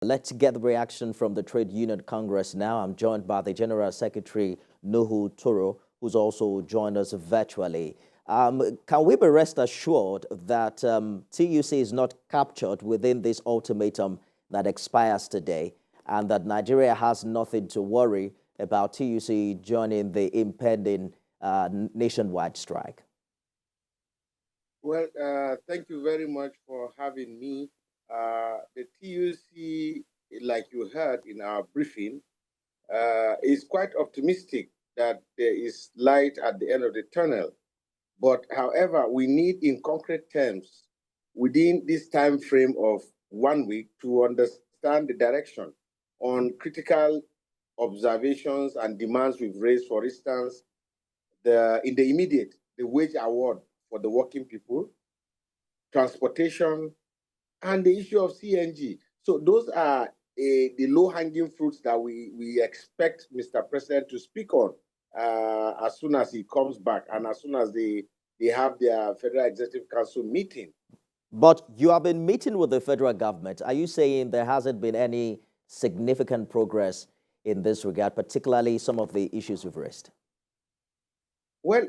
Let's get the reaction from the Trade Union Congress now. I'm joined by the General Secretary, Nuhu Toro, who's also joined us virtually. Can we be rest assured that TUC is not captured within this ultimatum that expires today, and that Nigeria has nothing to worry about TUC joining the impending nationwide strike? Well, thank you very much for having me. The TUC, like you heard in our briefing, is quite optimistic that there is light at the end of the tunnel. But however, we need in concrete terms, within this time frame of 1 week, to understand the direction on critical observations and demands we've raised. For instance, in the immediate, the wage award for the working people, transportation, and the issue of CNG. So those are the low-hanging fruits that we expect Mr. President to speak on as soon as he comes back and as soon as they have their Federal Executive Council meeting. But you have been meeting with the federal government. Are you saying there hasn't been any significant progress in this regard, particularly some of the issues you've raised? Well,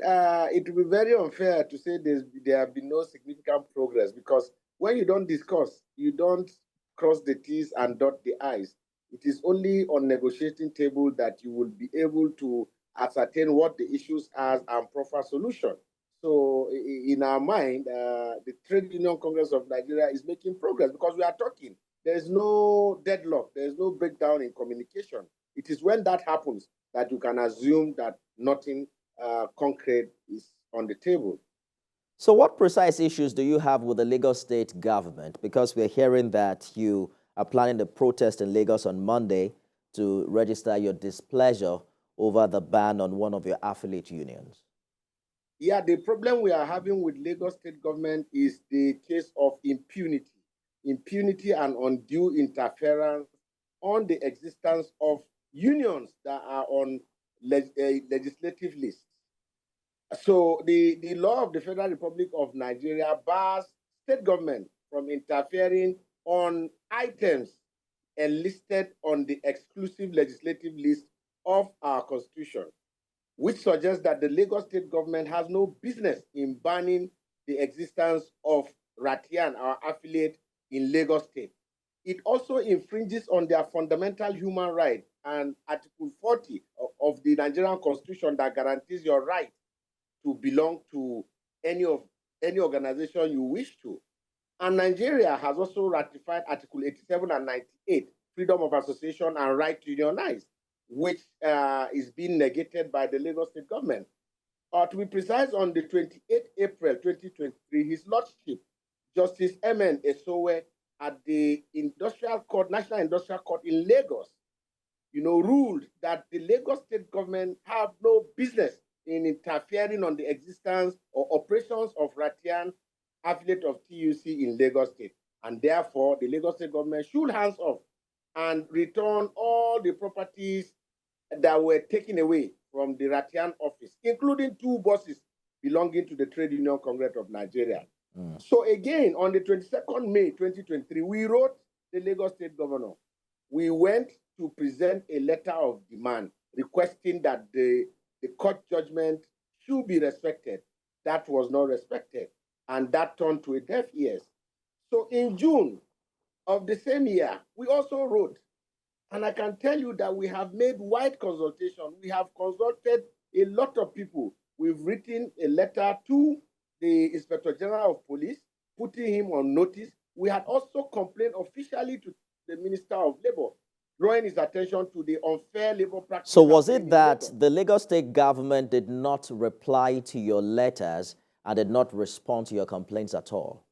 it would be very unfair to say there have been no significant progress, because when you don't discuss, you don't cross the T's and dot the I's. It is only on negotiating table that you will be able to ascertain what the issues are and proffer solution. So in our mind, the Trade Union Congress of Nigeria is making progress because we are talking. There is no deadlock. There is no breakdown in communication. It is when that happens that you can assume that nothing concrete is on the table. So what precise issues do you have with the Lagos state government? Because we're hearing that you are planning a protest in Lagos on Monday to register your displeasure over the ban on one of your affiliate unions. Yeah, the problem we are having with Lagos state government is the case of impunity and undue interference on the existence of unions that are on legislative lists. So the law of the Federal Republic of Nigeria bars state government from interfering on items enlisted on the exclusive legislative list of our constitution, which suggests that the Lagos state government has no business in banning the existence of RTEAN, our affiliate in Lagos state. It also infringes on their fundamental human right and Article 40 of the Nigerian Constitution that guarantees your right to belong to any organization you wish to. And Nigeria has also ratified Article 87 and 98, freedom of association and right to unionize, which is being negated by the Lagos state government. To be precise, on the 28th April 2023, His Lordship, Justice M.N. Esowe, at the National Industrial Court in Lagos, ruled that the Lagos state government have no business in interfering on the existence or operations of RTEAN, affiliate of TUC in Lagos state. And therefore, the Lagos state government should hands off and return all the properties that were taken away from the RTEAN office, including 2 buses belonging to the Trade Union Congress of Nigeria. So again, on the 22nd May 2023, we wrote the Lagos state governor. We went to present a letter of demand requesting that the court judgment should be respected. That was not respected, and that turned to a deaf ears. So in June of the same year, we also wrote, and I can tell you that we have made wide consultation. We have consulted a lot of people. We've written a letter to the Inspector General of Police, putting him on notice. We had also complained officially to the Minister of Labor, drawing his attention to the unfair labor practice. So was it that the Lagos state government did not reply to your letters and did not respond to your complaints at all?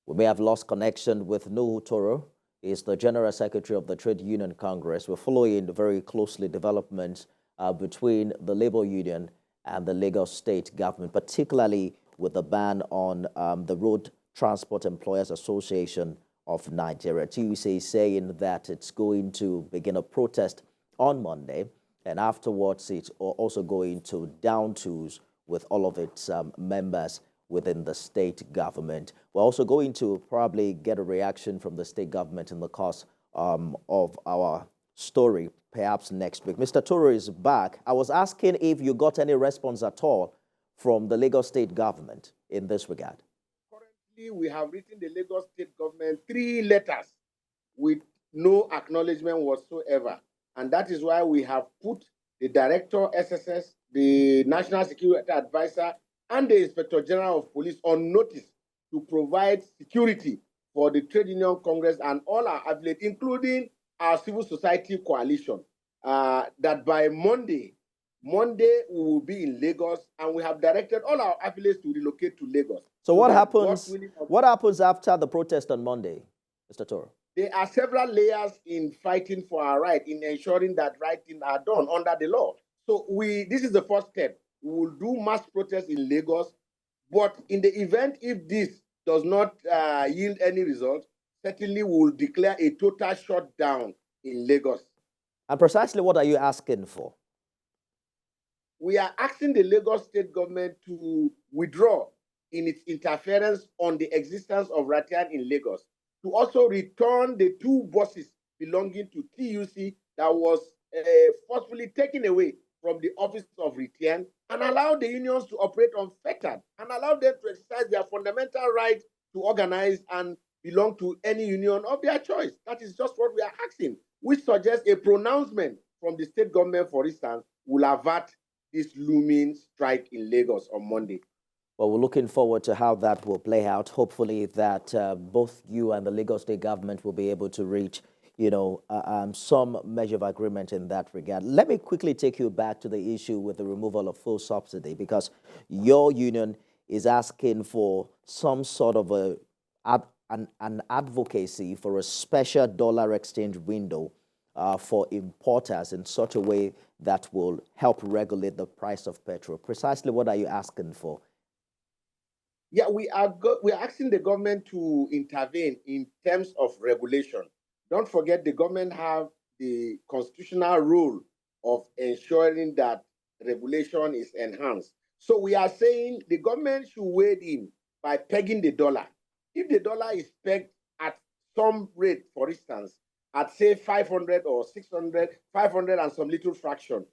We may have lost connection with Nuhu Toro. He is the General Secretary of the Trade Union Congress. We're following very closely developments between the labor union and the Lagos state government, particularly with the ban on the Road Transport Employers Association of Nigeria. TUC is saying that it's going to begin a protest on Monday, and afterwards it's also going to down tools with all of its members within the state government. We're also going to probably get a reaction from the state government in the course of our story, perhaps next week. Mr. Toro is back. I was asking if you got any response at all from the Lagos state government in this regard. Currently, we have written the Lagos state government 3 letters with no acknowledgement whatsoever. And that is why we have put the Director SSS, the National Security Advisor, and the Inspector General of Police on notice to provide security for the Trade Union Congress and all our affiliates, including our civil society coalition, that by Monday we will be in Lagos, and we have directed all our affiliates to relocate to Lagos. So what happens after the protest on Monday, Mr. Toro? There are several layers in fighting for our right, in ensuring that right things are done under the law. So this is the first step. We will do mass protests in Lagos, but in the event if this does not yield any result, certainly we will declare a total shutdown in Lagos. And precisely what are you asking for? We are asking the Lagos state government to withdraw in its interference on the existence of RTEAN in Lagos, to also return the 2 buses belonging to TUC that was forcefully taken away from the office of RTEAN, and allow the unions to operate unfettered and allow them to exercise their fundamental right to organize and belong to any union of their choice. That is just what we are asking. We suggest a pronouncement from the state government, for instance, will avert this looming strike in Lagos on Monday. Well, we're looking forward to how that will play out. Hopefully that both you and the Lagos state government will be able to reach, some measure of agreement in that regard. Let me quickly take you back to the issue with the removal of fuel subsidy, because your union is asking for some sort of an advocacy for a special dollar exchange window for importers in such a way that will help regulate the price of petrol. Precisely what are you asking for? Yeah, we are asking the government to intervene in terms of regulation. Don't forget, the government have the constitutional role of ensuring that regulation is enhanced. So we are saying the government should wade in by pegging the dollar. If the dollar is pegged at some rate, for instance, at say 500 or 600, 500 and some little fraction,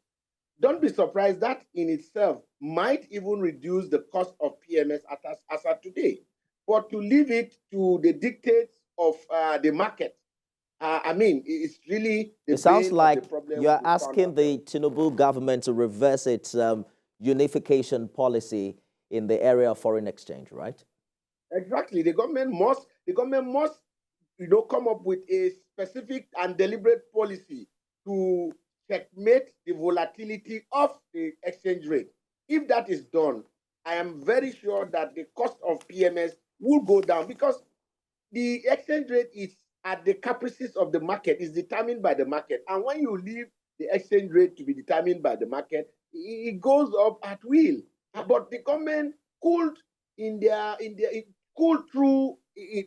don't be surprised that in itself might even reduce the cost of PMS as at today. But to leave it to the dictates of the market, it's really the It sounds like the problem. you're asking the Tinubu government to reverse its unification policy in the area of foreign exchange, right? Exactly. The government must come up with a specific and deliberate policy to checkmate the volatility of the exchange rate. If that is done, I am very sure that the cost of PMS will go down, because the exchange rate is at the caprices of the market, is determined by the market. And when you leave the exchange rate to be determined by the market, it goes up at will. But the government could, through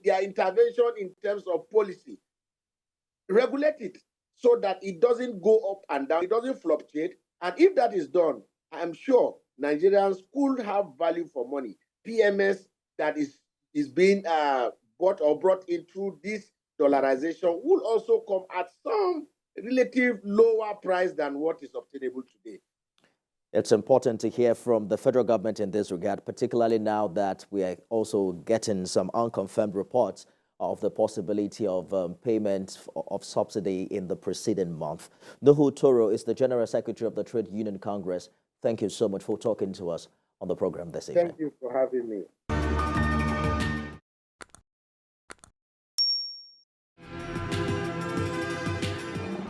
their intervention in terms of policy, regulate it so that it doesn't go up and down, it doesn't fluctuate. And if that is done, I'm sure Nigerians could have value for money. PMS that is being brought in through this dollarization will also come at some relative lower price than what is obtainable today. It's important to hear from the federal government in this regard, particularly now that we are also getting some unconfirmed reports of the possibility of payment of subsidy in the preceding month. Nuhu Toro is the General Secretary of the Trade Union Congress. Thank you so much for talking to us on the program this evening. Thank you for having me.